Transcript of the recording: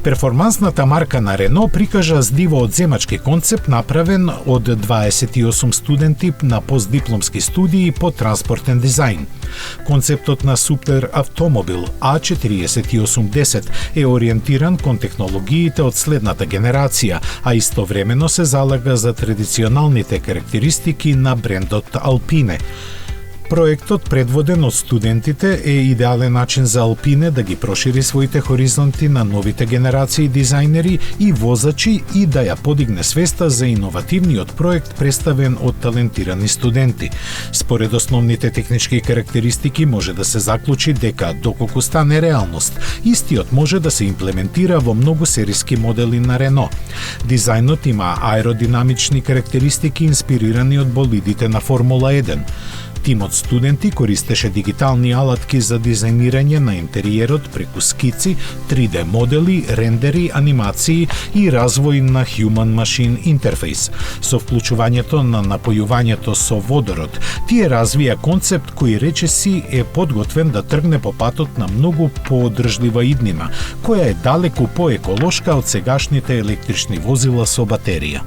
Перформансната марка на Рено прикажа здиво од земачки концепт направен од 28 студенти на постдипломски студии по транспортен дизајн. Концептот на супер автомобил А4810 е ориентиран кон технологиите од следната генерација, а истовремено се залага за традиционалните карактеристики на брендот Алпине. Проектот, предводен од студентите, е идеален начин за Алпине да ги прошири своите хоризонти на новите генерации дизајнери и возачи и да ја подигне свеста за иновативниот проект представен од талентирани студенти. Според основните технички карактеристики може да се заклучи дека доколку стане реалност, истиот може да се имплементира во многу сериски модели на Рено. Дизајнот има аеродинамични карактеристики инспирирани од болидите на Формула 1. Тимот студенти користеше дигитални алатки за дизајнирање на интериерот преку скици, 3D модели, рендери, анимации и развој на Human Machine Interface. Со вклучувањето на напојувањето со водород, тие развија концепт кој речиси е подготвен да тргне по патот на многу поодржлива иднина, која е далеку поеколошка од сегашните електрични возила со батерија.